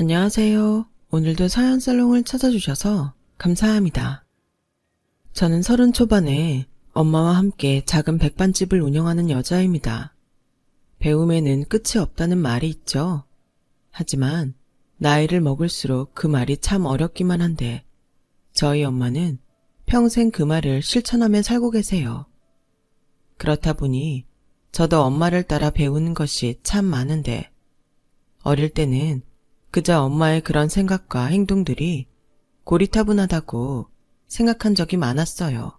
안녕하세요. 오늘도 사연살롱을 찾아주셔서 감사합니다. 저는 30 초반에 엄마와 함께 작은 백반집을 운영하는 여자입니다. 배움에는 끝이 없다는 말이 있죠. 하지만 나이를 먹을수록 그 말이 참 어렵기만 한데 저희 엄마는 평생 그 말을 실천하며 살고 계세요. 그렇다 보니 저도 엄마를 따라 배우는 것이 참 많은데 어릴 때는 그저 엄마의 그런 생각과 행동들이 고리타분하다고 생각한 적이 많았어요.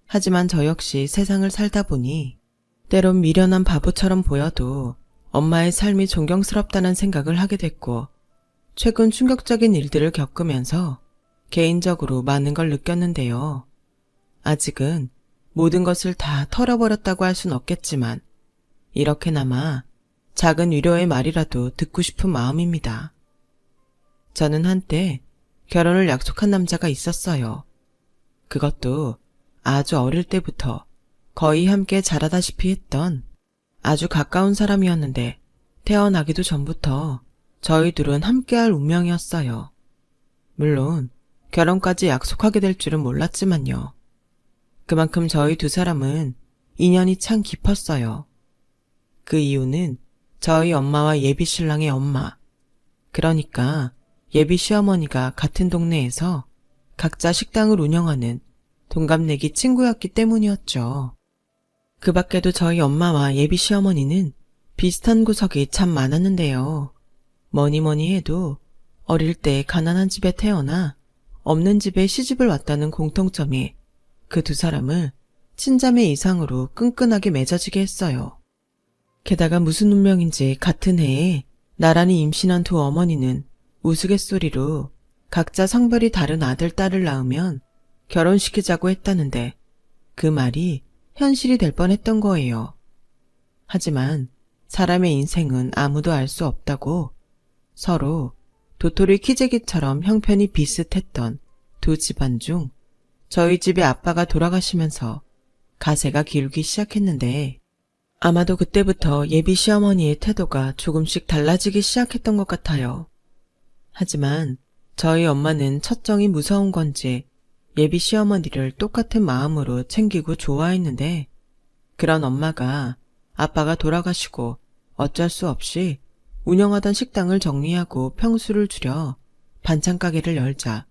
하지만 저 역시 세상을 살다 보니 때론 미련한 바보처럼 보여도 엄마의 삶이 존경스럽다는 생각을 하게 됐고 최근 충격적인 일들을 겪으면서 개인적으로 많은 걸 느꼈는데요. 아직은 모든 것을 다 털어버렸다고 할 순 없겠지만 이렇게나마 작은 위로의 말이라도 듣고 싶은 마음입니다. 저는 한때 결혼을 약속한 남자가 있었어요. 그것도 아주 어릴 때부터 거의 함께 자라다시피 했던 아주 가까운 사람이었는데 태어나기도 전부터 저희 둘은 함께할 운명이었어요. 물론 결혼까지 약속하게 될 줄은 몰랐지만요. 그만큼 저희 두 사람은 인연이 참 깊었어요. 그 이유는 저희 엄마와 예비 신랑의 엄마, 그러니까 예비 시어머니가 같은 동네에서 각자 식당을 운영하는 동갑내기 친구였기 때문이었죠. 그 밖에도 저희 엄마와 예비 시어머니는 비슷한 구석이 참 많았는데요. 뭐니 해도 어릴 때 가난한 집에 태어나 없는 집에 시집을 왔다는 공통점이 그 두 사람을 친자매 이상으로 끈끈하게 맺어지게 했어요. 게다가 무슨 운명인지 같은 해에 나란히 임신한 두 어머니는 우스갯소리로 각자 성별이 다른 아들, 딸을 낳으면 결혼시키자고 했다는데 그 말이 현실이 될 뻔했던 거예요. 하지만 사람의 인생은 아무도 알 수 없다고 서로 도토리 키재기처럼 형편이 비슷했던 두 집안 중 저희 집의 아빠가 돌아가시면서 가세가 기울기 시작했는데 아마도 그때부터 예비 시어머니의 태도가 조금씩 달라지기 시작했던 것 같아요. 하지만 저희 엄마는 첫정이 무서운 건지 예비 시어머니를 똑같은 마음으로 챙기고 좋아했는데 그런 엄마가 아빠가 돌아가시고 어쩔 수 없이 운영하던 식당을 정리하고 평수를 줄여 반찬 가게를 열자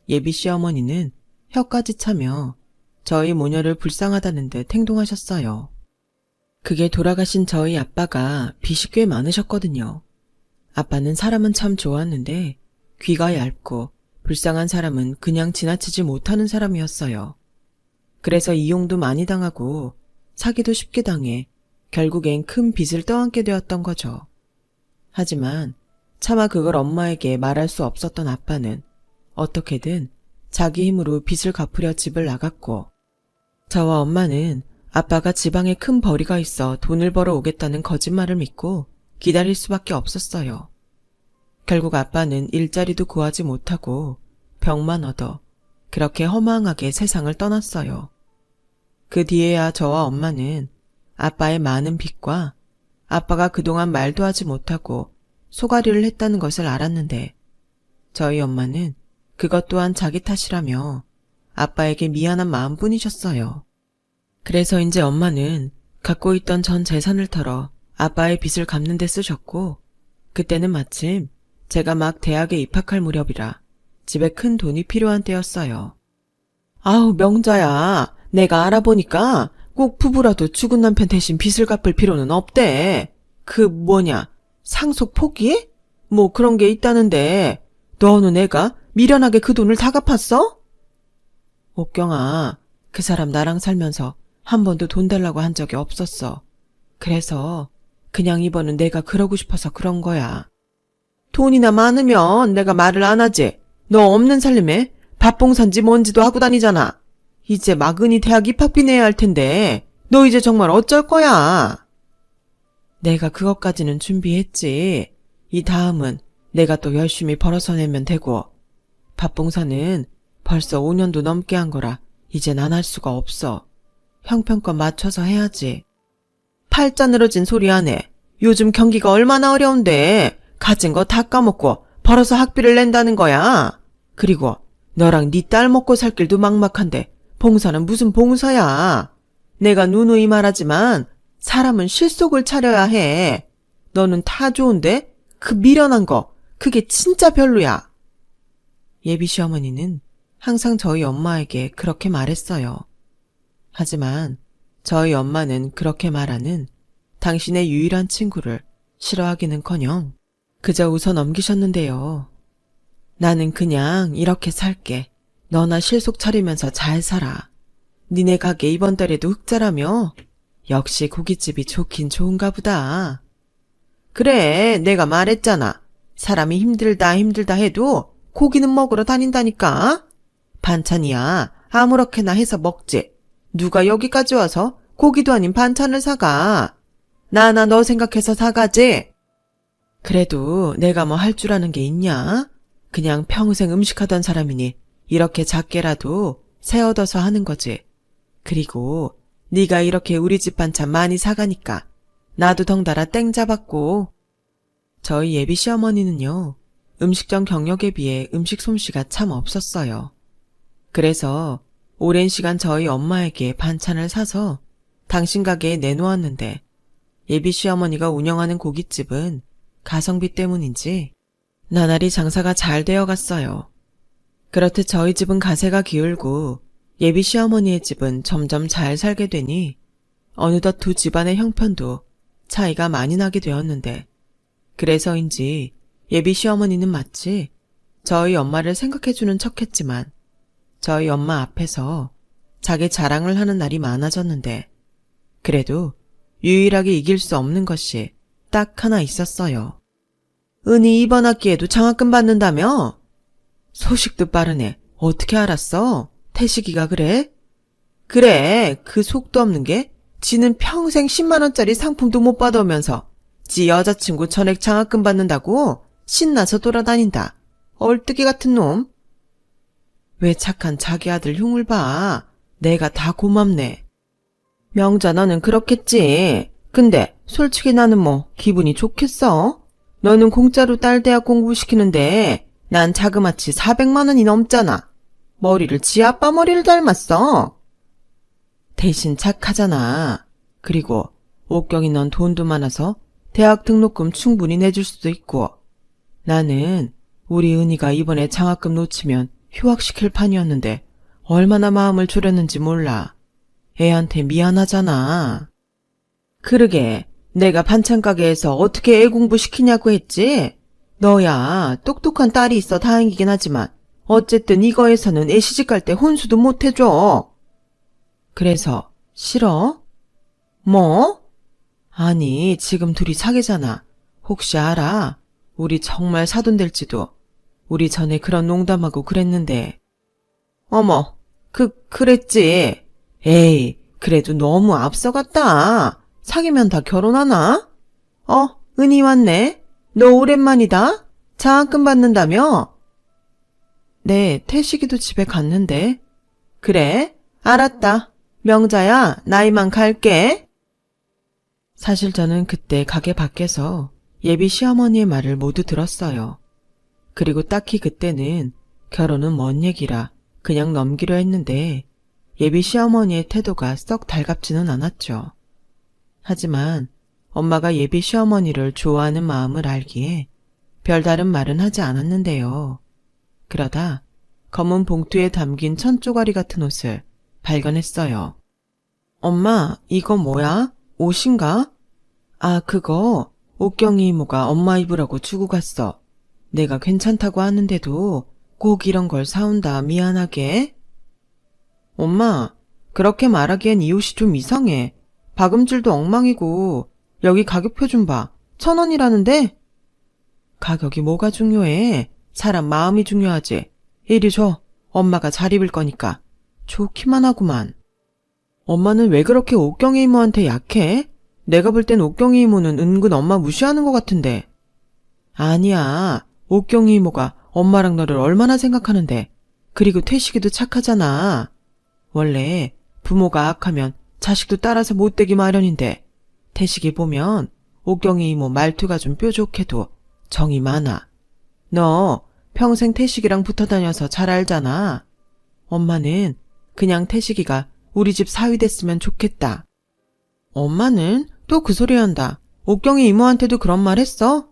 예비 시어머니는 혀까지 차며 저희 모녀를 불쌍하다는 듯 행동하셨어요. 그게 돌아가신 저희 아빠가 빚이 꽤 많으셨거든요. 아빠는 사람은 참 좋았는데 귀가 얇고 불쌍한 사람은 그냥 지나치지 못하는 사람이었어요. 그래서 이용도 많이 당하고 사기도 쉽게 당해 결국엔 큰 빚을 떠안게 되었던 거죠. 하지만 차마 그걸 엄마에게 말할 수 없었던 아빠는 어떻게든 자기 힘으로 빚을 갚으려 집을 나갔고 저와 엄마는 아빠가 지방에 큰 벌이가 있어 돈을 벌어 오겠다는 거짓말을 믿고 기다릴 수밖에 없었어요. 결국 아빠는 일자리도 구하지 못하고 병만 얻어 그렇게 허망하게 세상을 떠났어요. 그 뒤에야 저와 엄마는 아빠의 많은 빚과 아빠가 그동안 말도 하지 못하고 소가리를 했다는 것을 알았는데 저희 엄마는 그것 또한 자기 탓이라며 아빠에게 미안한 마음뿐이셨어요. 그래서인지 엄마는 갖고 있던 전 재산을 털어 아빠의 빚을 갚는 데 쓰셨고 그때는 마침 제가 막 대학에 입학할 무렵이라 집에 큰 돈이 필요한 때였어요. 아우 명자야, 내가 알아보니까 꼭 부부라도 죽은 남편 대신 빚을 갚을 필요는 없대. 상속 포기? 뭐 그런 게 있다는데 너는 애가 미련하게 그 돈을 다 갚았어? 옥경아, 그 사람 나랑 살면서 한 번도 돈 달라고 한 적이 없었어. 그래서 그냥 이번은 내가 그러고 싶어서 그런 거야. 돈이나 많으면 내가 말을 안 하지. 너 없는 살림에 밥봉산지 뭔지도 하고 다니잖아. 이제 막은이 대학 입학비 내야 할 텐데 너 이제 정말 어쩔 거야? 내가 그것까지는 준비했지. 이 다음은 내가 또 열심히 벌어서 내면 되고 밥봉사는 벌써 5년도 넘게 한 거라 이젠 안 할 수가 없어. 형편껏 맞춰서 해야지. 팔자 늘어진 소리 안 해. 요즘 경기가 얼마나 어려운데 가진 거 다 까먹고 벌어서 학비를 낸다는 거야. 그리고 너랑 네 딸 먹고 살 길도 막막한데 봉사는 무슨 봉사야. 내가 누누이 말하지만 사람은 실속을 차려야 해. 너는 다 좋은데 그 미련한 거 그게 진짜 별로야. 예비 시어머니는 항상 저희 엄마에게 그렇게 말했어요. 하지만 저희 엄마는 그렇게 말하는 당신의 유일한 친구를 싫어하기는커녕 그저 웃어 넘기셨는데요. 나는 그냥 이렇게 살게. 너나 실속 차리면서 잘 살아. 니네 가게 이번 달에도 흑자라며? 역시 고깃집이 좋긴 좋은가 보다. 그래, 내가 말했잖아. 사람이 힘들다 해도 고기는 먹으러 다닌다니까. 반찬이야 아무렇게나 해서 먹지. 누가 여기까지 와서 고기도 아닌 반찬을 사가. 나나 너 생각해서 사가지. 그래도 내가 뭐 할 줄 아는 게 있냐? 그냥 평생 음식하던 사람이니 이렇게 작게라도 새 얻어서 하는 거지. 그리고 네가 이렇게 우리 집 반찬 많이 사가니까 나도 덩달아 땡 잡았고. 저희 예비 시어머니는요, 음식점 경력에 비해 음식 솜씨가 참 없었어요. 그래서 오랜 시간 저희 엄마에게 반찬을 사서 당신 가게에 내놓았는데 예비 시어머니가 운영하는 고깃집은 가성비 때문인지 나날이 장사가 잘 되어갔어요. 그렇듯 저희 집은 가세가 기울고 예비 시어머니의 집은 점점 잘 살게 되니 어느덧 두 집안의 형편도 차이가 많이 나게 되었는데, 그래서인지 예비 시어머니는 마치 저희 엄마를 생각해주는 척했지만 저희 엄마 앞에서 자기 자랑을 하는 날이 많아졌는데, 그래도 유일하게 이길 수 없는 것이 딱 하나 있었어요. 은희 이번 학기에도 장학금 받는다며? 소식도 빠르네. 어떻게 알았어? 태식이가 그래? 그래, 그 속도 없는 게 지는 평생 10만원짜리 상품도 못 받아오면서 지 여자친구 전액 장학금 받는다고 신나서 돌아다닌다. 얼뜨기 같은 놈. 왜 착한 자기 아들 흉을 봐. 내가 다 고맙네. 명자 너는 그렇겠지. 근데 솔직히 나는 뭐 기분이 좋겠어? 너는 공짜로 딸 대학 공부시키는데 난 자그마치 400만원이 넘잖아. 머리를 지 아빠 머리를 닮았어. 대신 착하잖아. 그리고 옥경이 넌 돈도 많아서 대학 등록금 충분히 내줄 수도 있고, 나는 우리 은희가 이번에 장학금 놓치면 휴학시킬 판이었는데 얼마나 마음을 졸였는지 몰라. 애한테 미안하잖아. 그러게 내가 반찬가게에서 어떻게 애 공부시키냐고 했지? 너야 똑똑한 딸이 있어 다행이긴 하지만 어쨌든 이거에서는 애 시집갈 때 혼수도 못 해줘. 그래서 싫어? 뭐? 아니 지금 둘이 사귀잖아. 혹시 알아? 우리 정말 사돈 될지도. 우리 전에 그런 농담하고 그랬는데. 어머, 그랬지. 에이, 그래도 너무 앞서갔다. 사귀면 다 결혼하나? 은희 왔네. 너 오랜만이다. 장학금 받는다며? 네, 태식이도 집에 갔는데. 그래? 알았다. 명자야, 나 이만 갈게. 사실 저는 그때 가게 밖에서 예비 시어머니의 말을 모두 들었어요. 그리고 딱히 그때는 결혼은 먼 얘기라 그냥 넘기려 했는데 예비 시어머니의 태도가 썩 달갑지는 않았죠. 하지만 엄마가 예비 시어머니를 좋아하는 마음을 알기에 별다른 말은 하지 않았는데요. 그러다 검은 봉투에 담긴 천조가리 같은 옷을 발견했어요. 엄마, 이거 뭐야? 옷인가? 아, 그거 옥경이 이모가 엄마 입으라고 주고 갔어. 내가 괜찮다고 하는데도 꼭 이런 걸 사온다. 미안하게. 엄마, 그렇게 말하기엔 이 옷이 좀 이상해. 박음질도 엉망이고 여기 가격표 좀 봐. 1,000원이라는데? 가격이 뭐가 중요해? 사람 마음이 중요하지. 이리 줘. 엄마가 잘 입을 거니까. 좋기만 하구만. 엄마는 왜 그렇게 옥경이 이모한테 약해? 내가 볼 땐 옥경이 이모는 은근 엄마 무시하는 것 같은데. 아니야. 옥경이 이모가 엄마랑 너를 얼마나 생각하는데. 그리고 태식이도 착하잖아. 원래 부모가 악하면 자식도 따라서 못되기 마련인데 태식이 보면 옥경이 이모 말투가 좀 뾰족해도 정이 많아. 너 평생 태식이랑 붙어 다녀서 잘 알잖아. 엄마는 그냥 태식이가 우리 집 사위 됐으면 좋겠다. 엄마는 또 그 소리 한다. 옥경이 이모한테도 그런 말 했어?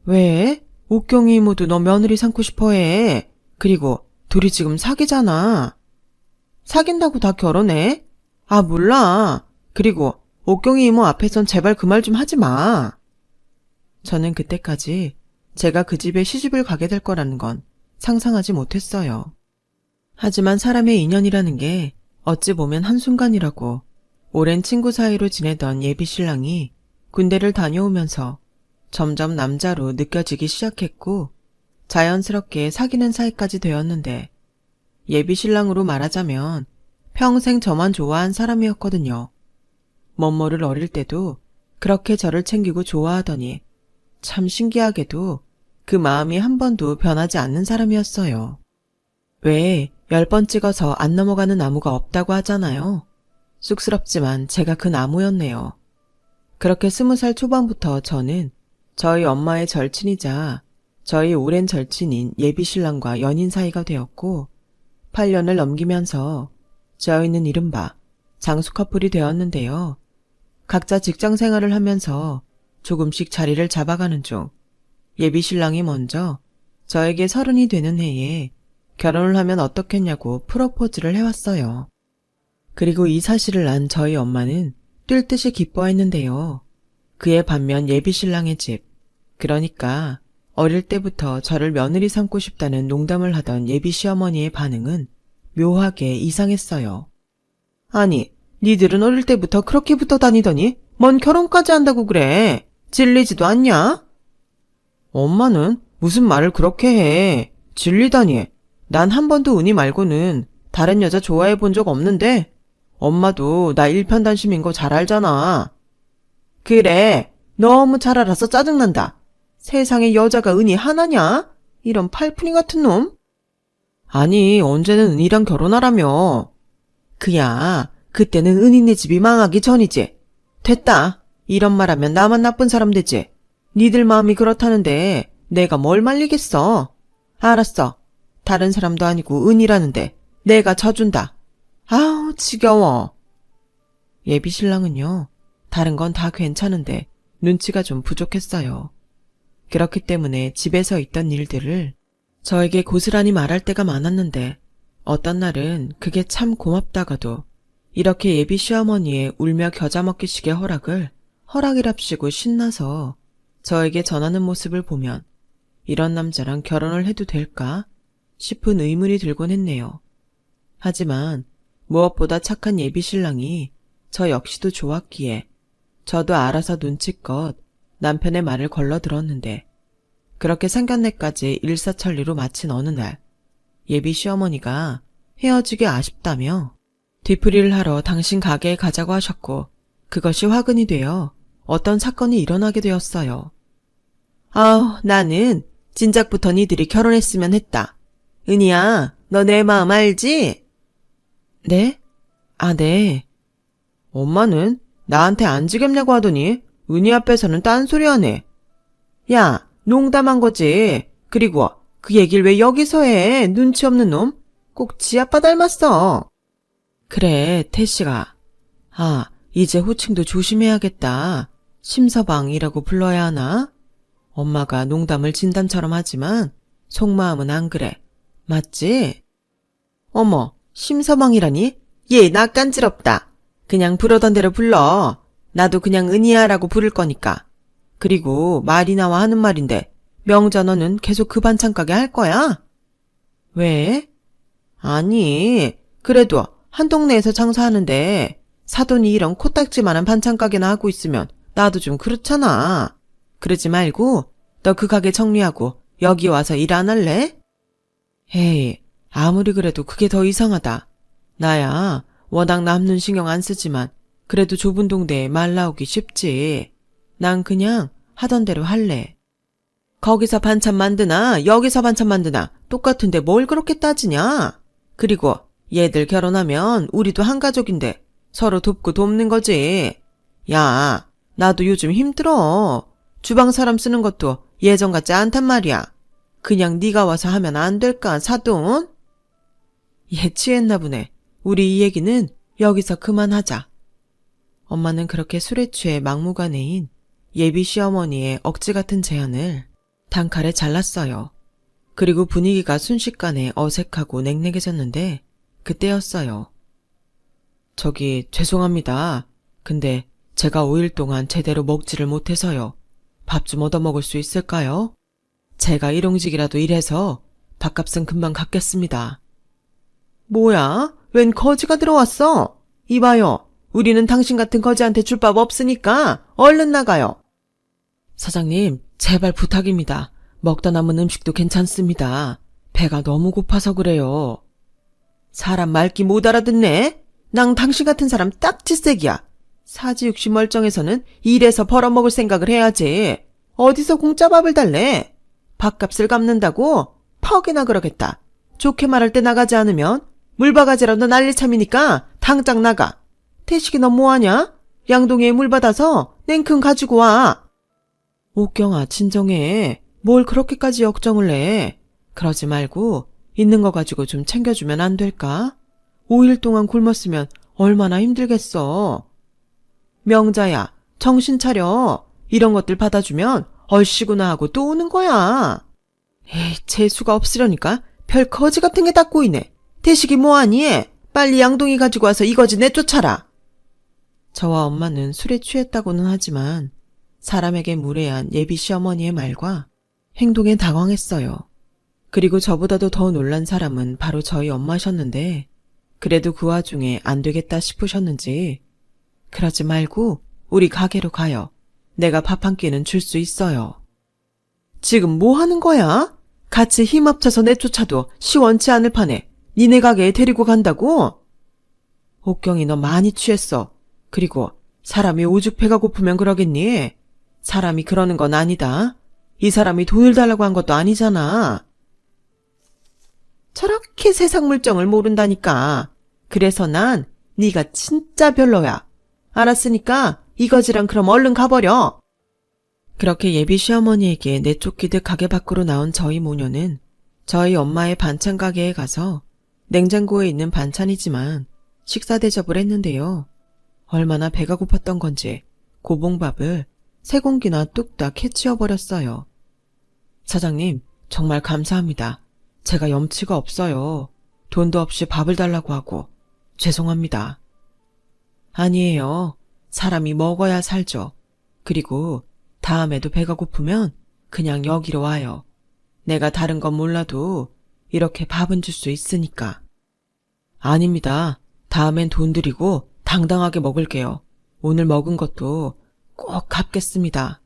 왜? 옥경이 이모도 너 며느리 삼고 싶어 해. 그리고 둘이 지금 사귀잖아. 사귄다고 다 결혼해? 아, 몰라. 그리고 옥경이 이모 앞에선 제발 그 말 좀 하지 마. 저는 그때까지 제가 그 집에 시집을 가게 될 거라는 건 상상하지 못했어요. 하지만 사람의 인연이라는 게 어찌 보면 한순간이라고 오랜 친구 사이로 지내던 예비 신랑이 군대를 다녀오면서 점점 남자로 느껴지기 시작했고 자연스럽게 사귀는 사이까지 되었는데 예비 신랑으로 말하자면 평생 저만 좋아한 사람이었거든요. 멋모를 어릴 때도 그렇게 저를 챙기고 좋아하더니 참 신기하게도 그 마음이 한 번도 변하지 않는 사람이었어요. 왜 10번 찍어서 안 넘어가는 나무가 없다고 하잖아요. 쑥스럽지만 제가 그 나무였네요. 그렇게 20살 초반부터 저는 저희 엄마의 절친이자 저희 오랜 절친인 예비 신랑과 연인 사이가 되었고 8년을 넘기면서 저희는 이른바 장수 커플이 되었는데요. 각자 직장 생활을 하면서 조금씩 자리를 잡아가는 중 예비 신랑이 먼저 저에게 30이 되는 해에 결혼을 하면 어떻겠냐고 프로포즈를 해왔어요. 그리고 이 사실을 안 저희 엄마는 뛸 듯이 기뻐했는데요. 그에 반면 예비 신랑의 집, 그러니까 어릴 때부터 저를 며느리 삼고 싶다는 농담을 하던 예비 시어머니의 반응은 묘하게 이상했어요. 아니, 니들은 어릴 때부터 그렇게 붙어 다니더니 뭔 결혼까지 한다고 그래. 질리지도 않냐? 엄마는 무슨 말을 그렇게 해. 질리다니. 난 한 번도 은희 말고는 다른 여자 좋아해 본 적 없는데 엄마도 나 일편단심인 거 잘 알잖아. 그래, 너무 잘 알아서 짜증난다. 세상에 여자가 은희 하나냐? 이런 팔푼이 같은 놈? 아니, 언제는 은희랑 결혼하라며. 그야, 그때는 은희네 집이 망하기 전이지. 됐다. 이런 말 하면 나만 나쁜 사람 되지. 니들 마음이 그렇다는데 내가 뭘 말리겠어. 알았어. 다른 사람도 아니고 은희라는데 내가 져준다. 아우, 지겨워. 예비 신랑은요, 다른 건 다 괜찮은데 눈치가 좀 부족했어요. 그렇기 때문에 집에서 있던 일들을 저에게 고스란히 말할 때가 많았는데 어떤 날은 그게 참 고맙다가도 이렇게 예비 시어머니의 울며 겨자 먹기식의 허락이랍시고 신나서 저에게 전하는 모습을 보면 이런 남자랑 결혼을 해도 될까 싶은 의문이 들곤 했네요. 하지만 무엇보다 착한 예비 신랑이 저 역시도 좋았기에 저도 알아서 눈치껏 남편의 말을 걸러 들었는데 그렇게 상견례까지 일사천리로 마친 어느 날 예비 시어머니가 헤어지기 아쉽다며 뒤풀이를 하러 당신 가게에 가자고 하셨고 그것이 화근이 되어 어떤 사건이 일어나게 되었어요. 아우, 나는 진작부터 니들이 결혼했으면 했다. 은희야, 너 내 마음 알지? 네? 아, 네. 엄마는 나한테 안 지겹냐고 하더니 은희 앞에서는 딴소리 하네. 야, 농담한 거지. 그리고 그 얘기를 왜 여기서 해? 눈치 없는 놈? 꼭 지 아빠 닮았어. 그래, 태씨가. 아, 이제 호칭도 조심해야겠다. 심서방이라고 불러야 하나? 엄마가 농담을 진담처럼 하지만 속마음은 안 그래. 맞지? 어머, 심서방이라니? 얘 나 깐지럽다. 그냥 부르던 대로 불러. 나도 그냥 은희야라고 부를 거니까. 그리고 말이 나와 하는 말인데 명자 너는 계속 그 반찬 가게 할 거야? 왜? 아니, 그래도 한 동네에서 장사하는데 사돈이 이런 코딱지만한 반찬 가게나 하고 있으면 나도 좀 그렇잖아. 그러지 말고 너 그 가게 정리하고 여기 와서 일 안 할래? 에이, 아무리 그래도 그게 더 이상하다. 나야 워낙 남는 신경 안 쓰지만 그래도 좁은 동네에 말 나오기 쉽지. 난 그냥 하던 대로 할래. 거기서 반찬 만드나 여기서 반찬 만드나 똑같은데 뭘 그렇게 따지냐? 그리고 얘들 결혼하면 우리도 한 가족인데 서로 돕고 돕는 거지. 야, 나도 요즘 힘들어. 주방 사람 쓰는 것도 예전 같지 않단 말이야. 그냥 네가 와서 하면 안 될까, 사돈? 얘 취했나 보네. 우리 이 얘기는 여기서 그만하자. 엄마는 그렇게 술에 취해 막무가내인 예비 시어머니의 억지 같은 제안을 단칼에 잘랐어요. 그리고 분위기가 순식간에 어색하고 냉랭해졌는데 그때였어요. 저기 죄송합니다. 근데 제가 5일 동안 제대로 먹지를 못해서요. 밥 좀 얻어먹을 수 있을까요? 제가 일용직이라도 일해서 밥값은 금방 갚겠습니다. 뭐야? 웬 거지가 들어왔어? 이봐요. 우리는 당신 같은 거지한테 줄 밥 없으니까 얼른 나가요. 사장님, 제발 부탁입니다. 먹다 남은 음식도 괜찮습니다. 배가 너무 고파서 그래요. 사람 말귀 못 알아듣네? 난 당신 같은 사람 딱 질색이야. 사지육시 멀쩡해서는 일해서 벌어먹을 생각을 해야지. 어디서 공짜 밥을 달래? 밥값을 갚는다고? 퍽이나 그러겠다. 좋게 말할 때 나가지 않으면 물바가지라도 날릴 참이니까 당장 나가. 태식이 너 뭐하냐? 양동이에 물 받아서 냉큼 가지고 와. 옥경아, 진정해. 뭘 그렇게까지 역정을 해. 그러지 말고 있는 거 가지고 좀 챙겨주면 안 될까? 5일 동안 굶었으면 얼마나 힘들겠어. 명자야, 정신 차려. 이런 것들 받아주면 얼씨구나 하고 또 오는 거야. 에이, 재수가 없으려니까 별 거지 같은 게 다 꼬이네. 태식이 뭐하니? 빨리 양동이 가지고 와서 이거지 내쫓아라. 저와 엄마는 술에 취했다고는 하지만 사람에게 무례한 예비 시어머니의 말과 행동에 당황했어요. 그리고 저보다도 더 놀란 사람은 바로 저희 엄마셨는데 그래도 그 와중에 안 되겠다 싶으셨는지 그러지 말고 우리 가게로 가요. 내가 밥 한 끼는 줄 수 있어요. 지금 뭐 하는 거야? 같이 힘 합쳐서 내쫓아도 시원치 않을 판에 니네 가게에 데리고 간다고? 옥경이 너 많이 취했어. 그리고 사람이 오죽 배가 고프면 그러겠니? 사람이 그러는 건 아니다. 이 사람이 돈을 달라고 한 것도 아니잖아. 저렇게 세상 물정을 모른다니까. 그래서 난 네가 진짜 별로야. 알았으니까 이거지랑 그럼 얼른 가버려. 그렇게 예비 시어머니에게 내쫓기듯 가게 밖으로 나온 저희 모녀는 저희 엄마의 반찬 가게에 가서 냉장고에 있는 반찬이지만 식사 대접을 했는데요. 얼마나 배가 고팠던 건지 고봉밥을 3공기나 뚝딱 해치워버렸어요. 사장님, 정말 감사합니다. 제가 염치가 없어요. 돈도 없이 밥을 달라고 하고 죄송합니다. 아니에요. 사람이 먹어야 살죠. 그리고 다음에도 배가 고프면 그냥 여기로 와요. 내가 다른 건 몰라도 이렇게 밥은 줄 수 있으니까. 아닙니다. 다음엔 돈 드리고 당당하게 먹을게요. 오늘 먹은 것도 꼭 갚겠습니다.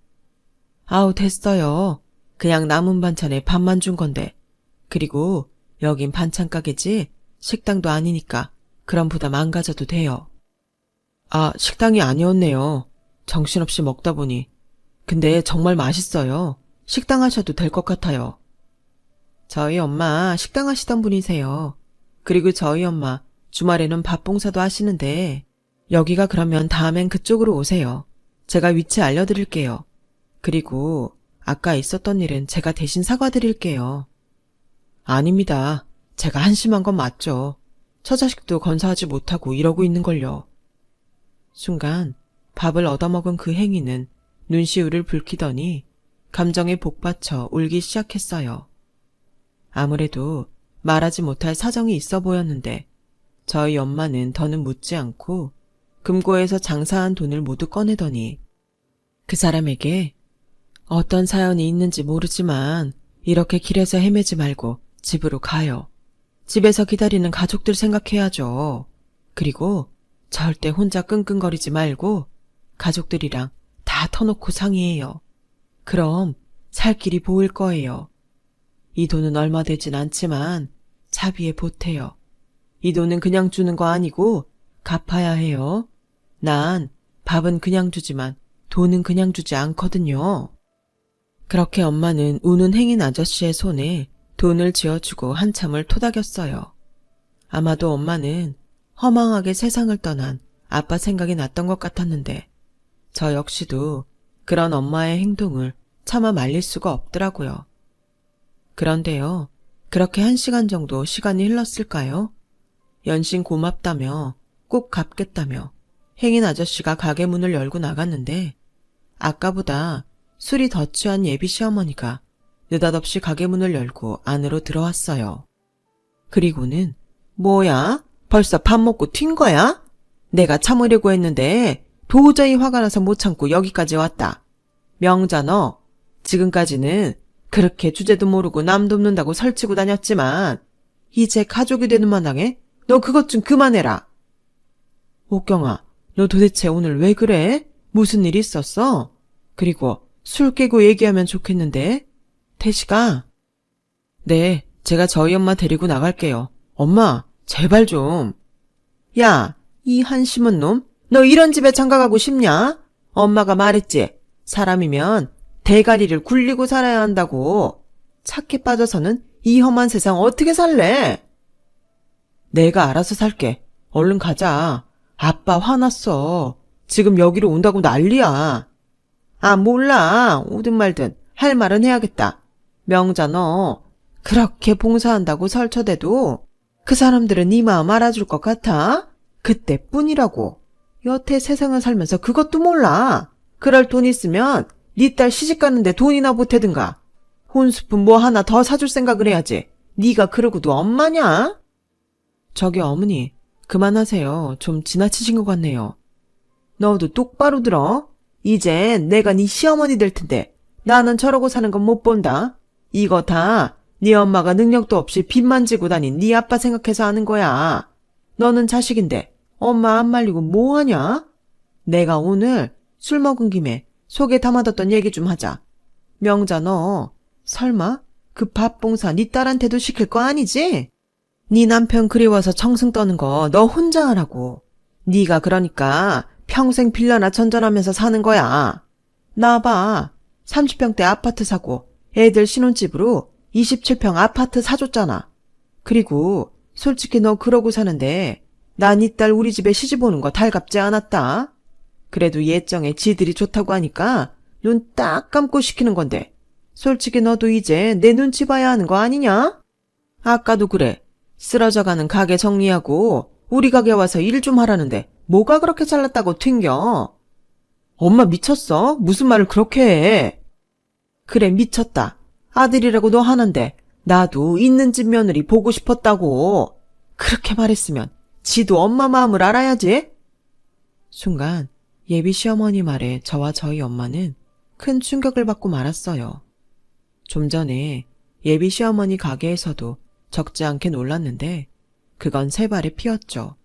아우, 됐어요. 그냥 남은 반찬에 밥만 준 건데. 그리고 여긴 반찬 가게지 식당도 아니니까 그런 부담 안 가져도 돼요. 아, 식당이 아니었네요. 정신없이 먹다 보니. 근데 정말 맛있어요. 식당 하셔도 될 것 같아요. 저희 엄마 식당 하시던 분이세요. 그리고 저희 엄마 주말에는 밥 봉사도 하시는데 여기가 그러면 다음엔 그쪽으로 오세요. 제가 위치 알려드릴게요. 그리고 아까 있었던 일은 제가 대신 사과드릴게요. 아닙니다. 제가 한심한 건 맞죠. 처자식도 건사하지 못하고 이러고 있는걸요. 순간 밥을 얻어먹은 그 행위는 눈시울을 붉히더니 감정에 복받쳐 울기 시작했어요. 아무래도 말하지 못할 사정이 있어 보였는데 저희 엄마는 더는 묻지 않고 금고에서 장사한 돈을 모두 꺼내더니 그 사람에게 어떤 사연이 있는지 모르지만 이렇게 길에서 헤매지 말고 집으로 가요. 집에서 기다리는 가족들 생각해야죠. 그리고 절대 혼자 끙끙거리지 말고 가족들이랑 다 터놓고 상의해요. 그럼 살 길이 보일 거예요. 이 돈은 얼마 되진 않지만 차비에 보태요. 이 돈은 그냥 주는 거 아니고 갚아야 해요. 난 밥은 그냥 주지만 돈은 그냥 주지 않거든요. 그렇게 엄마는 우는 행인 아저씨의 손에 돈을 쥐어주고 한참을 토닥였어요. 아마도 엄마는 허망하게 세상을 떠난 아빠 생각이 났던 것 같았는데 저 역시도 그런 엄마의 행동을 차마 말릴 수가 없더라고요. 그런데요, 그렇게 1시간 정도 시간이 흘렀을까요? 연신 고맙다며 꼭 갚겠다며 행인 아저씨가 가게 문을 열고 나갔는데 아까보다 술이 더 취한 예비 시어머니가 느닷없이 가게 문을 열고 안으로 들어왔어요. 그리고는 뭐야? 벌써 밥 먹고 튄 거야? 내가 참으려고 했는데 도저히 화가 나서 못 참고 여기까지 왔다. 명자 너 지금까지는 그렇게 주제도 모르고 남 돕는다고 설치고 다녔지만 이제 가족이 되는 마당에 너 그것 좀 그만해라. 옥경아, 너 도대체 오늘 왜 그래? 무슨 일 있었어? 그리고 술 깨고 얘기하면 좋겠는데. 태식아. 네, 제가 저희 엄마 데리고 나갈게요. 엄마, 제발 좀. 야, 이 한심한 놈, 너 이런 집에 장가가고 싶냐? 엄마가 말했지. 사람이면 대가리를 굴리고 살아야 한다고. 착해 빠져서는 이 험한 세상 어떻게 살래? 내가 알아서 살게. 얼른 가자. 아빠 화났어. 지금 여기로 온다고 난리야. 아, 몰라. 오든 말든 할 말은 해야겠다. 명자 너 그렇게 봉사한다고 설쳐대도 그 사람들은 네 마음 알아줄 것 같아? 그때뿐이라고. 여태 세상을 살면서 그것도 몰라. 그럴 돈 있으면 네 딸 시집 가는데 돈이나 보태든가. 혼수품 뭐 하나 더 사줄 생각을 해야지. 네가 그러고도 엄마냐? 저기 어머니, 그만하세요. 좀 지나치신 것 같네요. 너도 똑바로 들어. 이제 내가 네 시어머니 될 텐데 나는 저러고 사는 건 못 본다. 이거 다 네 엄마가 능력도 없이 빚만 지고 다닌 네 아빠 생각해서 하는 거야. 너는 자식인데 엄마 안 말리고 뭐하냐? 내가 오늘 술 먹은 김에 속에 담아뒀던 얘기 좀 하자. 명자 너 설마 그 밥 봉사 네 딸한테도 시킬 거 아니지? 네 남편 그리워서 청승 떠는 거 너 혼자 하라고. 네가 그러니까 평생 빌려나 전전하면서 사는 거야. 나 봐. 30평대 아파트 사고 애들 신혼집으로 27평 아파트 사줬잖아. 그리고 솔직히 너 그러고 사는데 나 네 딸 우리 집에 시집 오는 거 달갑지 않았다. 그래도 예정에 지들이 좋다고 하니까 눈 딱 감고 시키는 건데 솔직히 너도 이제 내 눈치 봐야 하는 거 아니냐? 아까도 그래. 쓰러져가는 가게 정리하고 우리 가게 와서 일 좀 하라는데 뭐가 그렇게 잘났다고 튕겨? 엄마 미쳤어? 무슨 말을 그렇게 해? 그래 미쳤다. 아들이라고 너 하는데 나도 있는 집 며느리 보고 싶었다고. 그렇게 말했으면 지도 엄마 마음을 알아야지. 순간 예비 시어머니 말에 저와 저희 엄마는 큰 충격을 받고 말았어요. 좀 전에 예비 시어머니 가게에서도 적지 않게 놀랐는데 그건 세 발의 피였죠.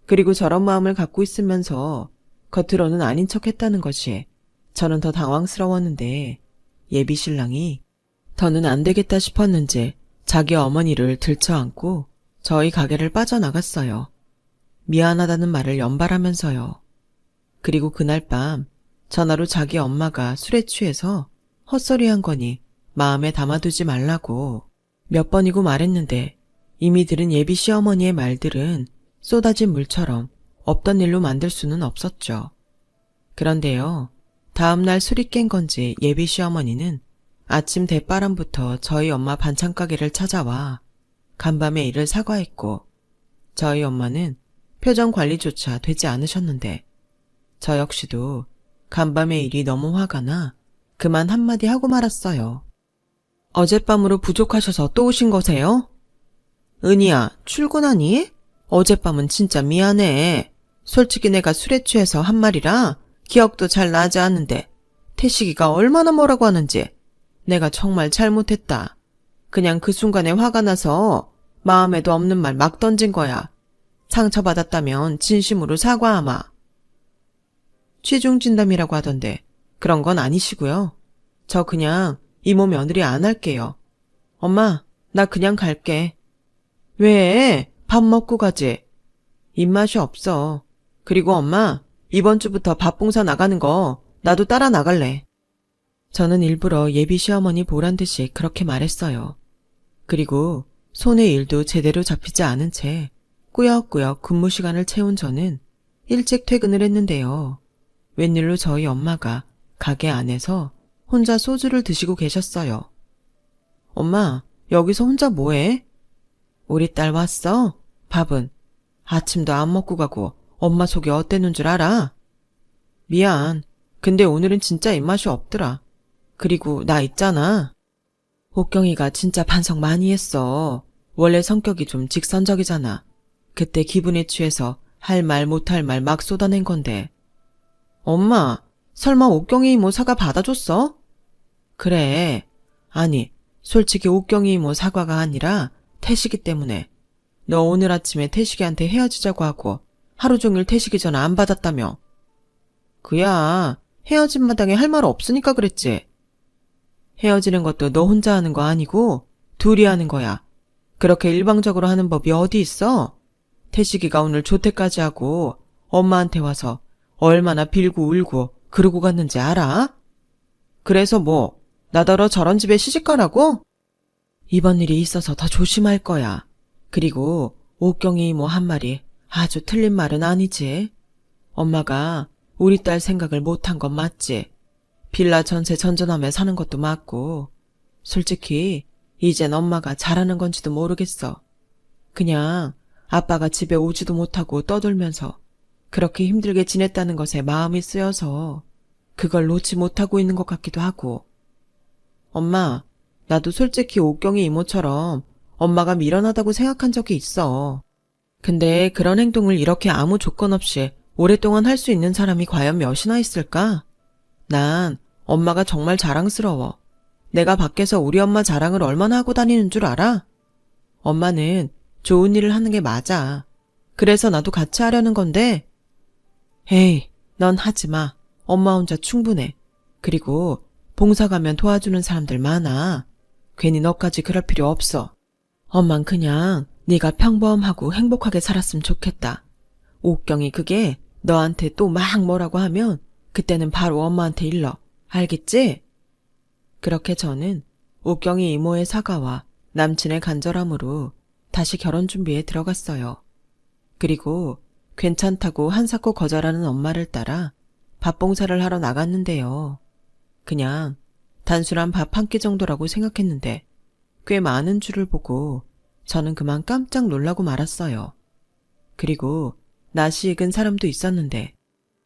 그리고 저런 마음을 갖고 있으면서 겉으로는 아닌 척했다는 것이 저는 더 당황스러웠는데 예비 신랑이 더는 안 되겠다 싶었는지 자기 어머니를 들쳐안고 저희 가게를 빠져나갔어요. 미안하다는 말을 연발하면서요. 그리고 그날 밤 전화로 자기 엄마가 술에 취해서 헛소리한 거니 마음에 담아두지 말라고 몇 번이고 말했는데 이미 들은 예비 시어머니의 말들은 쏟아진 물처럼 없던 일로 만들 수는 없었죠. 그런데요, 다음날 술이 깬 건지 예비 시어머니는 아침 대바람부터 저희 엄마 반찬 가게를 찾아와 간밤에 이를 사과했고 저희 엄마는 표정 관리조차 되지 않으셨는데 저 역시도 간밤의 일이 너무 화가 나 그만 한마디 하고 말았어요. 어젯밤으로 부족하셔서 또 오신 거세요? 은희야, 출근하니? 어젯밤은 진짜 미안해. 솔직히 내가 술에 취해서 한 말이라 기억도 잘 나지 않는데 태식이가 얼마나 뭐라고 하는지 내가 정말 잘못했다. 그냥 그 순간에 화가 나서 마음에도 없는 말 막 던진 거야. 상처받았다면 진심으로 사과하마. 취중진담이라고 하던데 그런 건 아니시고요. 저 그냥 이모 며느리 안 할게요. 엄마, 나 그냥 갈게. 왜? 밥 먹고 가지. 입맛이 없어. 그리고 엄마, 이번 주부터 밥 봉사 나가는 거 나도 따라 나갈래. 저는 일부러 예비 시어머니 보란 듯이 그렇게 말했어요. 그리고 손에 일도 제대로 잡히지 않은 채 꾸역꾸역 근무 시간을 채운 저는 일찍 퇴근을 했는데요. 웬일로 저희 엄마가 가게 안에서 혼자 소주를 드시고 계셨어요. 엄마, 여기서 혼자 뭐해? 우리 딸 왔어? 밥은? 아침도 안 먹고 가고 엄마 속이 어땠는 줄 알아? 미안. 근데 오늘은 진짜 입맛이 없더라. 그리고 나 있잖아. 옥경이가 진짜 반성 많이 했어. 원래 성격이 좀 직선적이잖아. 그때 기분에 취해서 할 말 못할 말 막 쏟아낸 건데. 엄마, 설마 옥경이 이모 사과 받아줬어? 그래. 아니, 솔직히 옥경이 이모 사과가 아니라 태식이 때문에. 너 오늘 아침에 태식이한테 헤어지자고 하고 하루 종일 태식이 전화 안 받았다며. 그야, 헤어진 마당에 할 말 없으니까 그랬지. 헤어지는 것도 너 혼자 하는 거 아니고 둘이 하는 거야. 그렇게 일방적으로 하는 법이 어디 있어? 태식이가 오늘 조퇴까지 하고 엄마한테 와서 얼마나 빌고 울고 그러고 갔는지 알아? 그래서 뭐 나더러 저런 집에 시집가라고? 이번 일이 있어서 더 조심할 거야. 그리고 옥경이 뭐 한 말이 아주 틀린 말은 아니지. 엄마가 우리 딸 생각을 못한 건 맞지. 빌라 전세 전전하며 사는 것도 맞고. 솔직히 이젠 엄마가 잘하는 건지도 모르겠어. 그냥 아빠가 집에 오지도 못하고 떠돌면서 그렇게 힘들게 지냈다는 것에 마음이 쓰여서 그걸 놓지 못하고 있는 것 같기도 하고. 엄마, 나도 솔직히 옥경이 이모처럼 엄마가 미련하다고 생각한 적이 있어. 근데 그런 행동을 이렇게 아무 조건 없이 오랫동안 할 수 있는 사람이 과연 몇이나 있을까? 난 엄마가 정말 자랑스러워. 내가 밖에서 우리 엄마 자랑을 얼마나 하고 다니는 줄 알아? 엄마는 좋은 일을 하는 게 맞아. 그래서 나도 같이 하려는 건데. 에이, 넌 하지 마. 엄마 혼자 충분해. 그리고 봉사 가면 도와주는 사람들 많아. 괜히 너까지 그럴 필요 없어. 엄만 그냥 네가 평범하고 행복하게 살았으면 좋겠다. 옥경이 그게 너한테 또 막 뭐라고 하면 그때는 바로 엄마한테 일러. 알겠지? 그렇게 저는 옥경이 이모의 사과와 남친의 간절함으로 다시 결혼 준비에 들어갔어요. 그리고 괜찮다고 한사코 거절하는 엄마를 따라 밥 봉사를 하러 나갔는데요. 그냥 단순한 밥 한 끼 정도라고 생각했는데 꽤 많은 줄을 보고 저는 그만 깜짝 놀라고 말았어요. 그리고 낯이 익은 사람도 있었는데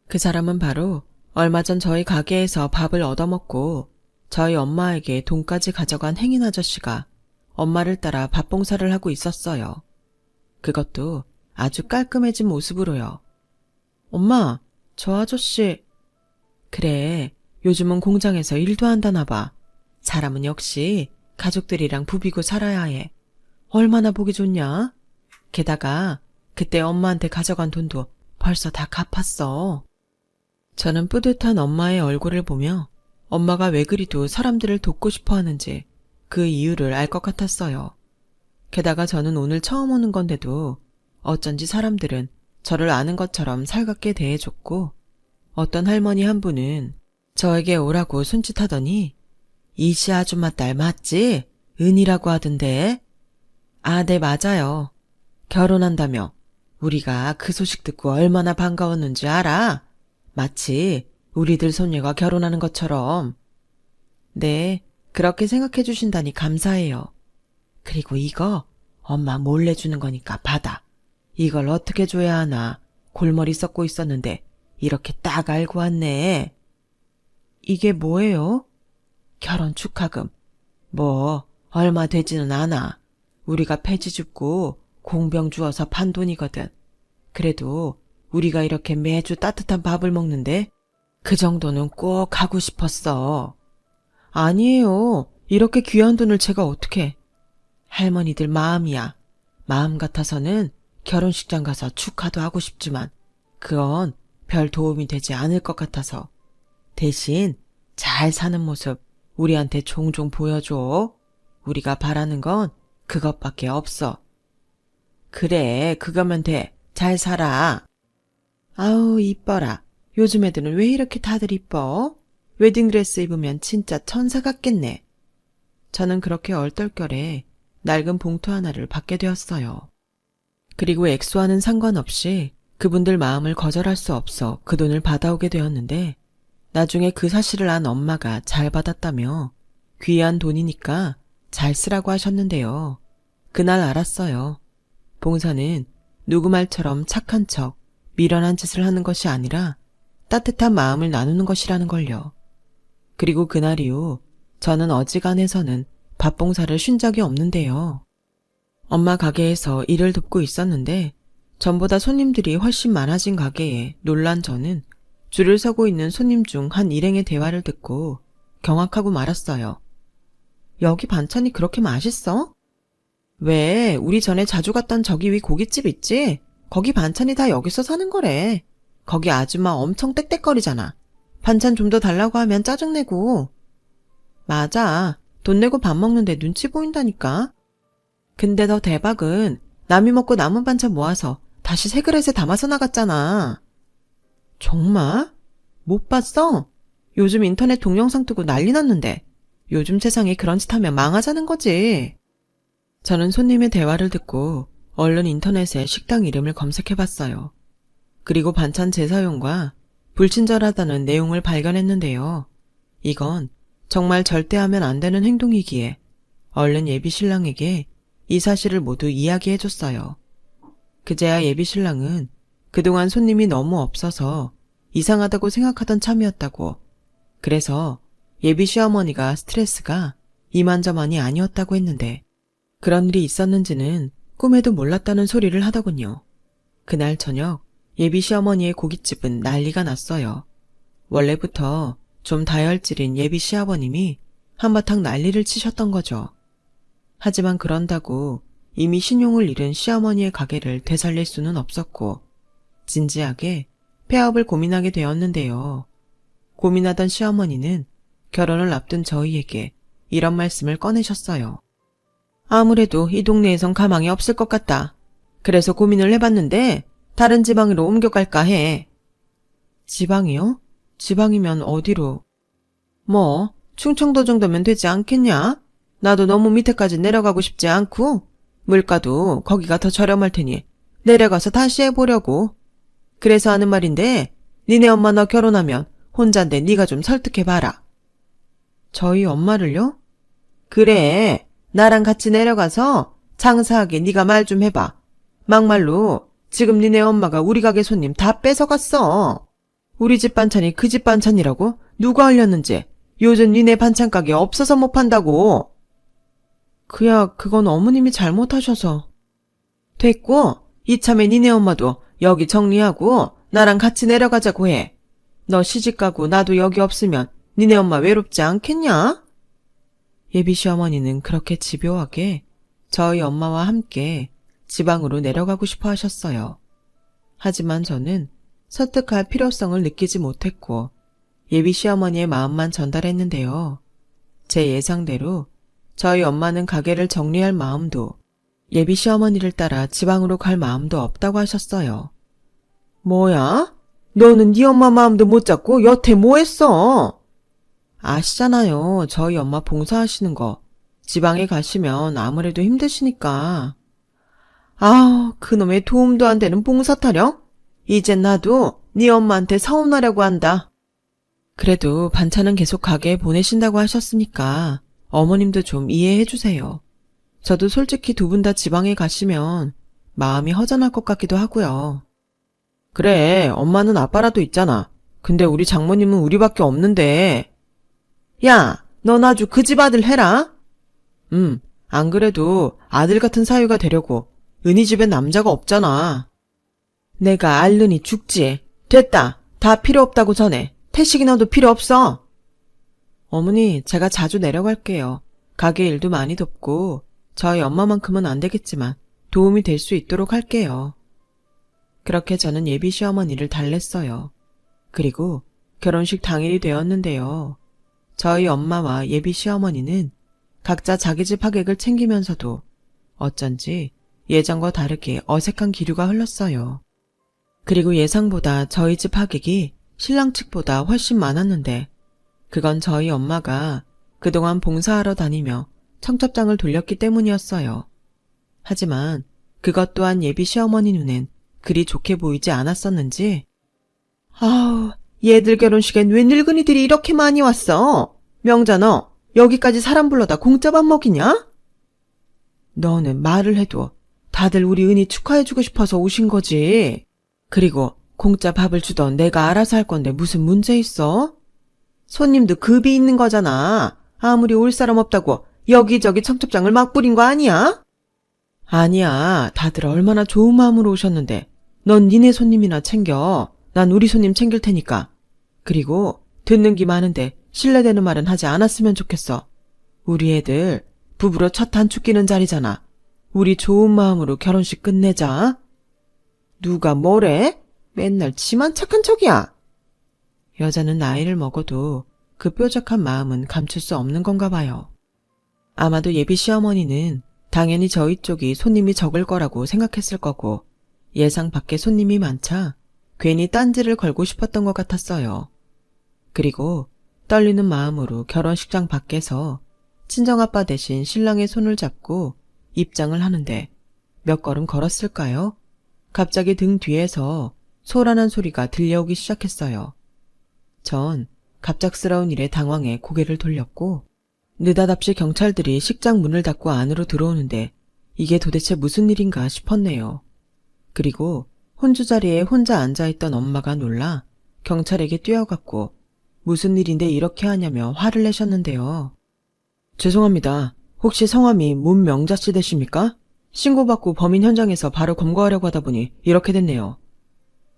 그 사람은 바로 얼마 전 저희 가게에서 밥을 얻어먹고 저희 엄마에게 돈까지 가져간 행인 아저씨가 엄마를 따라 밥 봉사를 하고 있었어요. 그것도 아주 깔끔해진 모습으로요. 엄마, 저 아저씨. 그래, 요즘은 공장에서 일도 한다나 봐. 사람은 역시 가족들이랑 부비고 살아야 해. 얼마나 보기 좋냐? 게다가 그때 엄마한테 가져간 돈도 벌써 다 갚았어. 저는 뿌듯한 엄마의 얼굴을 보며 엄마가 왜 그리도 사람들을 돕고 싶어 하는지 그 이유를 알 것 같았어요. 게다가 저는 오늘 처음 오는 건데도 어쩐지 사람들은 저를 아는 것처럼 살갑게 대해줬고 어떤 할머니 한 분은 저에게 오라고 손짓하더니 이씨 아줌마 딸 맞지? 은이라고 하던데. 아, 네, 맞아요. 결혼한다며. 우리가 그 소식 듣고 얼마나 반가웠는지 알아? 마치 우리들 손녀가 결혼하는 것처럼. 네, 그렇게 생각해 주신다니 감사해요. 그리고 이거 엄마 몰래 주는 거니까 받아. 이걸 어떻게 줘야 하나 골머리 썩고 있었는데 이렇게 딱 알고 왔네. 이게 뭐예요? 결혼 축하금. 뭐 얼마 되지는 않아. 우리가 폐지 줍고 공병 주어서 판 돈이거든. 그래도 우리가 이렇게 매주 따뜻한 밥을 먹는데 그 정도는 꼭 하고 싶었어. 아니에요. 이렇게 귀한 돈을 제가 어떻게. 할머니들 마음이야. 마음 같아서는 결혼식장 가서 축하도 하고 싶지만 그건 별 도움이 되지 않을 것 같아서 대신 잘 사는 모습 우리한테 종종 보여줘. 우리가 바라는 건 그것밖에 없어. 그래, 그거면 돼. 잘 살아. 아우, 이뻐라. 요즘 애들은 왜 이렇게 다들 이뻐? 웨딩드레스 입으면 진짜 천사 같겠네. 저는 그렇게 얼떨결에 낡은 봉투 하나를 받게 되었어요. 그리고 액수와는 상관없이 그분들 마음을 거절할 수 없어 그 돈을 받아오게 되었는데 나중에 그 사실을 안 엄마가 잘 받았다며 귀한 돈이니까 잘 쓰라고 하셨는데요. 그날 알았어요. 봉사는 누구 말처럼 착한 척, 미련한 짓을 하는 것이 아니라 따뜻한 마음을 나누는 것이라는 걸요. 그리고 그날 이후 저는 어지간해서는 밥봉사를 쉰 적이 없는데요. 엄마 가게에서 일을 돕고 있었는데 전보다 손님들이 훨씬 많아진 가게에 놀란 저는 줄을 서고 있는 손님 중 한 일행의 대화를 듣고 경악하고 말았어요. 여기 반찬이 그렇게 맛있어? 왜, 우리 전에 자주 갔던 저기 위 고깃집 있지? 거기 반찬이 다 여기서 사는 거래. 거기 아줌마 엄청 떽떽거리잖아. 반찬 좀 더 달라고 하면 짜증내고. 맞아. 돈 내고 밥 먹는데 눈치 보인다니까. 근데 더 대박은 남이 먹고 남은 반찬 모아서 다시 새 그릇에 담아서 나갔잖아. 정말? 못 봤어? 요즘 인터넷 동영상 뜨고 난리 났는데 요즘 세상에 그런 짓 하면 망하자는 거지. 저는 손님의 대화를 듣고 얼른 인터넷에 식당 이름을 검색해봤어요. 그리고 반찬 재사용과 불친절하다는 내용을 발견했는데요. 이건 정말 절대 하면 안 되는 행동이기에 얼른 예비신랑에게 이 사실을 모두 이야기해줬어요. 그제야 예비신랑은 그동안 손님이 너무 없어서 이상하다고 생각하던 참이었다고, 그래서 예비시어머니가 스트레스가 이만저만이 아니었다고 했는데 그런 일이 있었는지는 꿈에도 몰랐다는 소리를 하더군요. 그날 저녁 예비시어머니의 고깃집은 난리가 났어요. 원래부터 좀 다혈질인 예비시아버님이 한바탕 난리를 치셨던 거죠. 하지만 그런다고 이미 신용을 잃은 시어머니의 가게를 되살릴 수는 없었고 진지하게 폐업을 고민하게 되었는데요. 고민하던 시어머니는 결혼을 앞둔 저희에게 이런 말씀을 꺼내셨어요. 아무래도 이 동네에선 가망이 없을 것 같다. 그래서 고민을 해봤는데 다른 지방으로 옮겨갈까 해. 지방이요? 지방이면 어디로? 뭐 충청도 정도면 되지 않겠냐? 나도 너무 밑에까지 내려가고 싶지 않고 물가도 거기가 더 저렴할 테니 내려가서 다시 해보려고. 그래서 하는 말인데 니네 엄마 너 결혼하면 혼자인데 네가 좀 설득해봐라. 저희 엄마를요? 그래, 나랑 같이 내려가서 장사하게 네가 말 좀 해봐. 막말로 지금 니네 엄마가 우리 가게 손님 다 뺏어갔어. 우리 집 반찬이 그 집 반찬이라고 누가 알렸는지 요즘 니네 반찬 가게 없어서 못 판다고. 그야 그건 어머님이 잘못하셔서. 됐고 이참에 니네 엄마도 여기 정리하고 나랑 같이 내려가자고 해. 너 시집가고 나도 여기 없으면 니네 엄마 외롭지 않겠냐? 예비시어머니는 그렇게 집요하게 저희 엄마와 함께 지방으로 내려가고 싶어 하셨어요. 하지만 저는 설득할 필요성을 느끼지 못했고 예비시어머니의 마음만 전달했는데요. 제 예상대로 저희 엄마는 가게를 정리할 마음도 예비시어머니를 따라 지방으로 갈 마음도 없다고 하셨어요. 뭐야? 너는 네 엄마 마음도 못 잡고 여태 뭐 했어? 아시잖아요. 저희 엄마 봉사하시는 거. 지방에 가시면 아무래도 힘드시니까. 아우, 그놈의 도움도 안 되는 봉사 타령? 이젠 나도 네 엄마한테 서운하려고 한다. 그래도 반찬은 계속 가게에 보내신다고 하셨으니까 어머님도 좀 이해해 주세요. 저도 솔직히 두 분 다 지방에 가시면 마음이 허전할 것 같기도 하고요. 그래, 엄마는 아빠라도 있잖아. 근데 우리 장모님은 우리밖에 없는데. 야, 넌 아주 그 집 아들 해라. 안 그래도 아들 같은 사위가 되려고 은희 집엔 남자가 없잖아. 내가 앓느니 죽지. 됐다. 다 필요 없다고 전해. 태식이 너도 필요 없어. 어머니, 제가 자주 내려갈게요. 가게 일도 많이 돕고 저희 엄마만큼은 안 되겠지만 도움이 될 수 있도록 할게요. 그렇게 저는 예비 시어머니를 달랬어요. 그리고 결혼식 당일이 되었는데요. 저희 엄마와 예비 시어머니는 각자 자기 집 하객을 챙기면서도 어쩐지 예전과 다르게 어색한 기류가 흘렀어요. 그리고 예상보다 저희 집 하객이 신랑 측보다 훨씬 많았는데 그건 저희 엄마가 그동안 봉사하러 다니며 청첩장을 돌렸기 때문이었어요. 하지만 그것 또한 예비 시어머니 눈엔 그리 좋게 보이지 않았었는지 아우, 얘들 결혼식엔 왜 늙은이들이 이렇게 많이 왔어? 명자 너 여기까지 사람 불러다 공짜 밥 먹이냐? 너는 말을 해도 다들 우리 은희 축하해주고 싶어서 오신 거지. 그리고 공짜 밥을 주던 내가 알아서 할 건데 무슨 문제 있어? 손님도 급이 있는 거잖아. 아무리 올 사람 없다고 여기저기 청첩장을 막 뿌린 거 아니야? 아니야. 다들 얼마나 좋은 마음으로 오셨는데 넌 니네 손님이나 챙겨. 난 우리 손님 챙길 테니까. 그리고 듣는 기 많은데 실례되는 말은 하지 않았으면 좋겠어. 우리 애들 부부로 첫 단축 끼는 자리잖아. 우리 좋은 마음으로 결혼식 끝내자. 누가 뭐래? 맨날 지만 착한 척이야. 여자는 나이를 먹어도 그 뾰족한 마음은 감출 수 없는 건가 봐요. 아마도 예비 시어머니는 당연히 저희 쪽이 손님이 적을 거라고 생각했을 거고 예상 밖의 손님이 많자 괜히 딴지를 걸고 싶었던 것 같았어요. 그리고 떨리는 마음으로 결혼식장 밖에서 친정아빠 대신 신랑의 손을 잡고 입장을 하는데 몇 걸음 걸었을까요? 갑자기 등 뒤에서 소란한 소리가 들려오기 시작했어요. 전 갑작스러운 일에 당황해 고개를 돌렸고 느닷없이 경찰들이 식장 문을 닫고 안으로 들어오는데 이게 도대체 무슨 일인가 싶었네요. 그리고 혼주 자리에 혼자 앉아있던 엄마가 놀라 경찰에게 뛰어갔고 무슨 일인데 이렇게 하냐며 화를 내셨는데요. 죄송합니다. 혹시 성함이 문명자 씨 되십니까? 신고받고 범인 현장에서 바로 검거하려고 하다 보니 이렇게 됐네요.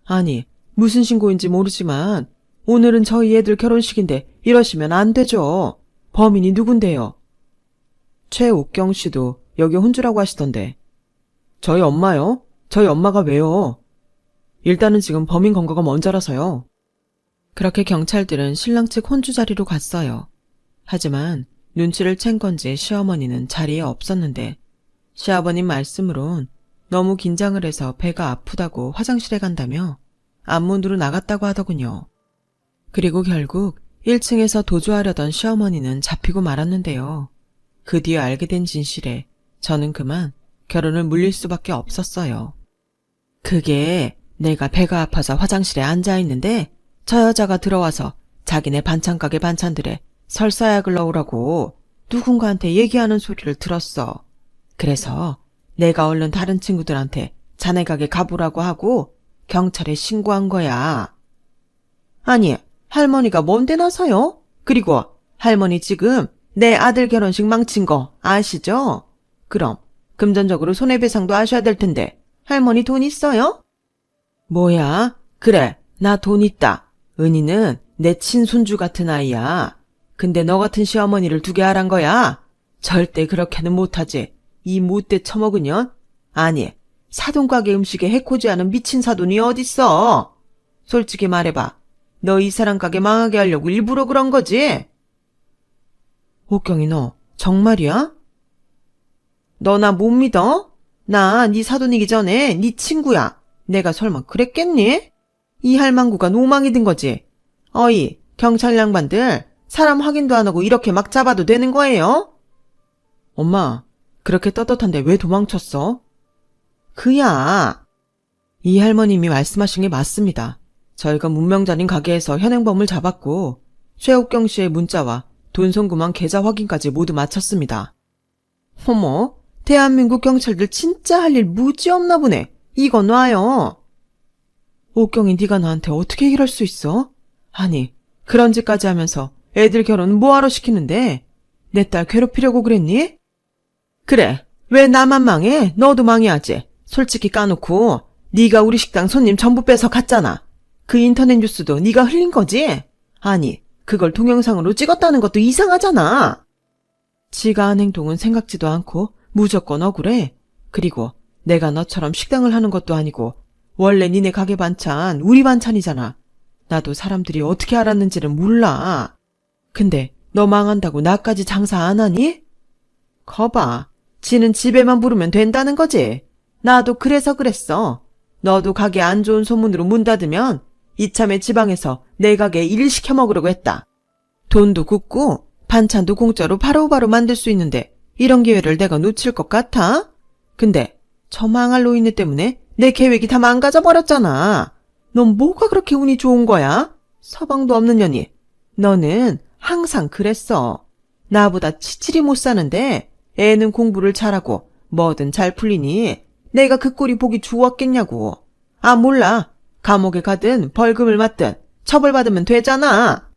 아니, 무슨 신고인지 모르지만 오늘은 저희 애들 결혼식인데 이러시면 안 되죠. 범인이 누군데요? 최옥경 씨도 여기 혼주라고 하시던데. 저희 엄마요? 저희 엄마가 왜요? 일단은 지금 범인 검거가 먼저라서요. 그렇게 경찰들은 신랑 측 혼주 자리로 갔어요. 하지만 눈치를 챈 건지 시어머니는 자리에 없었는데 시아버님 말씀으론 너무 긴장을 해서 배가 아프다고 화장실에 간다며 앞문으로 나갔다고 하더군요. 그리고 결국 1층에서 도주하려던 시어머니는 잡히고 말았는데요. 그 뒤에 알게 된 진실에 저는 그만 결혼을 물릴 수밖에 없었어요. 그게 내가 배가 아파서 화장실에 앉아있는데 저 여자가 들어와서 자기네 반찬가게 반찬들에 설사약을 넣으라고 누군가한테 얘기하는 소리를 들었어. 그래서 내가 얼른 다른 친구들한테 자네 가게 가보라고 하고 경찰에 신고한 거야. 아니, 할머니가 뭔데 나서요? 그리고 할머니 지금 내 아들 결혼식 망친 거 아시죠? 그럼 금전적으로 손해배상도 하셔야 될 텐데 할머니 돈 있어요? 뭐야? 그래, 나 돈 있다. 은희는 내 친손주 같은 아이야. 근데 너 같은 시어머니를 두게 하란 거야? 절대 그렇게는 못하지. 이 못돼 처먹은 년? 아니, 사돈가게 음식에 해코지하는 미친 사돈이 어딨어? 솔직히 말해봐. 너 이 사람 가게 망하게 하려고 일부러 그런 거지? 옥경이 너 정말이야? 너 나 못 믿어? 나 네 사돈이기 전에 네 친구야. 내가 설마 그랬겠니? 이 할망구가 노망이 든 거지. 어이, 경찰 양반들 사람 확인도 안 하고 이렇게 막 잡아도 되는 거예요? 엄마, 그렇게 떳떳한데 왜 도망쳤어? 그야. 이 할머님이 말씀하신 게 맞습니다. 저희가 문명자님 가게에서 현행범을 잡았고 최옥경 씨의 문자와 돈 송금한 계좌 확인까지 모두 마쳤습니다. 어머, 대한민국 경찰들 진짜 할 일 무지 없나 보네. 이거 놔요. 옥경이 네가 나한테 어떻게 얘기를 할 수 있어? 아니, 그런 짓까지 하면서 애들 결혼 뭐하러 시키는데? 내 딸 괴롭히려고 그랬니? 그래, 왜 나만 망해? 너도 망해야지. 솔직히 까놓고 네가 우리 식당 손님 전부 뺏어 갔잖아. 그 인터넷 뉴스도 네가 흘린 거지? 아니, 그걸 동영상으로 찍었다는 것도 이상하잖아. 지가 한 행동은 생각지도 않고 무조건 억울해. 그리고 내가 너처럼 식당을 하는 것도 아니고 원래 니네 가게 반찬 우리 반찬이잖아. 나도 사람들이 어떻게 알았는지는 몰라. 근데 너 망한다고 나까지 장사 안 하니? 거봐, 지는 집에만 부르면 된다는 거지. 나도 그래서 그랬어. 너도 가게 안 좋은 소문으로 문 닫으면 이참에 지방에서 내 가게에 일 시켜 먹으려고 했다. 돈도 굽고 반찬도 공짜로 바로바로 만들 수 있는데 이런 기회를 내가 놓칠 것 같아? 근데 저 망할 노인네 때문에 내 계획이 다 망가져 버렸잖아. 넌 뭐가 그렇게 운이 좋은 거야? 서방도 없는 년이, 너는 항상 그랬어. 나보다 치칠이 못 사는데 애는 공부를 잘하고 뭐든 잘 풀리니 내가 그 꼴이 보기 좋았겠냐고. 아, 몰라. 감옥에 가든 벌금을 맞든 처벌받으면 되잖아.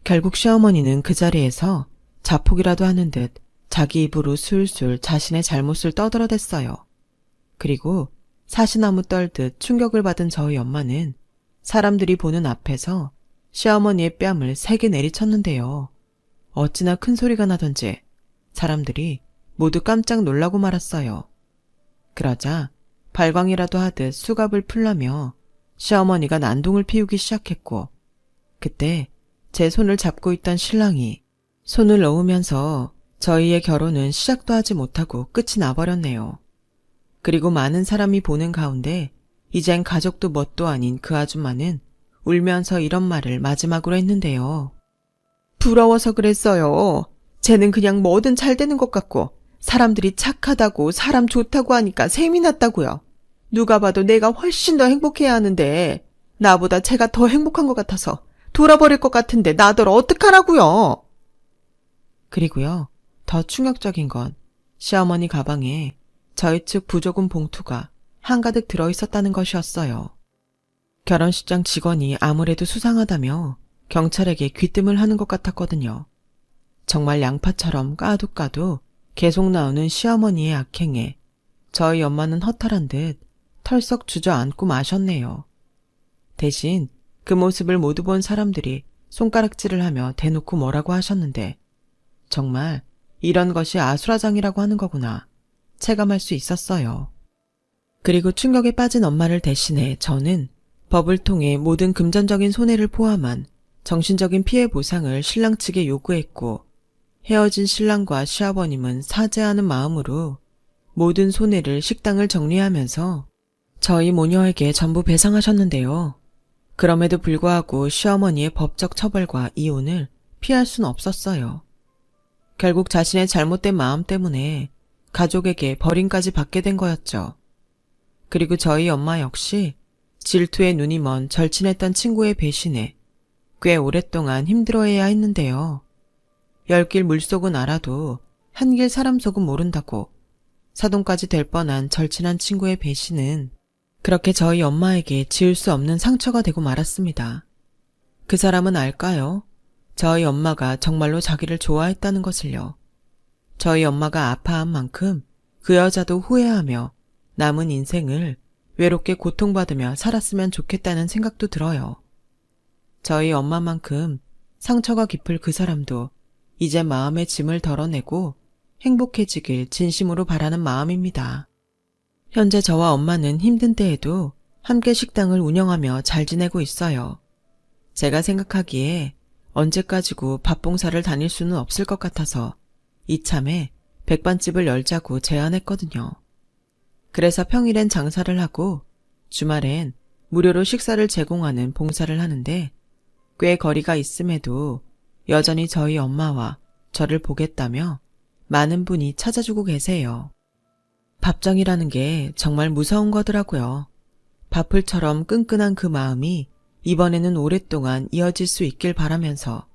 결국 시어머니는 그 자리에서 자폭이라도 하는 듯 자기 입으로 술술 자신의 잘못을 떠들어댔어요. 그리고 사시나무 떨듯 충격을 받은 저희 엄마는 사람들이 보는 앞에서 시어머니의 뺨을 세게 내리쳤는데요. 어찌나 큰 소리가 나던지 사람들이 모두 깜짝 놀라고 말았어요. 그러자 발광이라도 하듯 수갑을 풀라며 시어머니가 난동을 피우기 시작했고, 그때 제 손을 잡고 있던 신랑이 손을 놓으면서 저희의 결혼은 시작도 하지 못하고 끝이 나버렸네요. 그리고 많은 사람이 보는 가운데 이젠 가족도 뭣도 아닌 그 아줌마는 울면서 이런 말을 마지막으로 했는데요. 부러워서 그랬어요. 쟤는 그냥 뭐든 잘 되는 것 같고 사람들이 착하다고 사람 좋다고 하니까 셈이 났다고요. 누가 봐도 내가 훨씬 더 행복해야 하는데 나보다 쟤가 더 행복한 것 같아서 돌아버릴 것 같은데 나더러 어떡하라고요. 그리고요, 더 충격적인 건 시어머니 가방에 저희 측 부조금 봉투가 한가득 들어있었다는 것이었어요. 결혼식장 직원이 아무래도 수상하다며 경찰에게 귀뜸을 하는 것 같았거든요. 정말 양파처럼 까도 계속 나오는 시어머니의 악행에 저희 엄마는 허탈한 듯 털썩 주저앉고 마셨네요. 대신 그 모습을 모두 본 사람들이 손가락질을 하며 대놓고 뭐라고 하셨는데, 정말 이런 것이 아수라장이라고 하는 거구나 체감할 수 있었어요. 그리고 충격에 빠진 엄마를 대신해 저는 법을 통해 모든 금전적인 손해를 포함한 정신적인 피해 보상을 신랑 측에 요구했고, 헤어진 신랑과 시아버님은 사죄하는 마음으로 모든 손해를 식당을 정리하면서 저희 모녀에게 전부 배상하셨는데요. 그럼에도 불구하고 시어머니의 법적 처벌과 이혼을 피할 순 없었어요. 결국 자신의 잘못된 마음 때문에 가족에게 버림까지 받게 된 거였죠. 그리고 저희 엄마 역시 질투에 눈이 먼 절친했던 친구의 배신에 꽤 오랫동안 힘들어해야 했는데요. 열길 물속은 알아도 한길 사람 속은 모른다고 사돈까지 될 뻔한 절친한 친구의 배신은 그렇게 저희 엄마에게 지울 수 없는 상처가 되고 말았습니다. 그 사람은 알까요? 저희 엄마가 정말로 자기를 좋아했다는 것을요. 저희 엄마가 아파한 만큼 그 여자도 후회하며 남은 인생을 외롭게 고통받으며 살았으면 좋겠다는 생각도 들어요. 저희 엄마만큼 상처가 깊을 그 사람도 이제 마음의 짐을 덜어내고 행복해지길 진심으로 바라는 마음입니다. 현재 저와 엄마는 힘든 때에도 함께 식당을 운영하며 잘 지내고 있어요. 제가 생각하기에 언제까지고 밥봉사를 다닐 수는 없을 것 같아서 이참에 백반집을 열자고 제안했거든요. 그래서 평일엔 장사를 하고 주말엔 무료로 식사를 제공하는 봉사를 하는데, 꽤 거리가 있음에도 여전히 저희 엄마와 저를 보겠다며 많은 분이 찾아주고 계세요. 밥정이라는 게 정말 무서운 거더라고요. 밥풀처럼 끈끈한 그 마음이 이번에는 오랫동안 이어질 수 있길 바라면서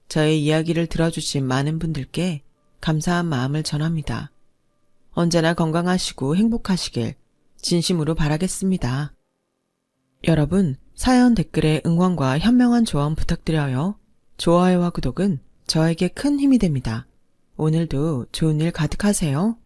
저의 이야기를 들어주신 많은 분들께 감사한 마음을 전합니다. 언제나 건강하시고 행복하시길 진심으로 바라겠습니다. 여러분, 사연 댓글에 응원과 현명한 조언 부탁드려요. 좋아요와 구독은 저에게 큰 힘이 됩니다. 오늘도 좋은 일 가득하세요.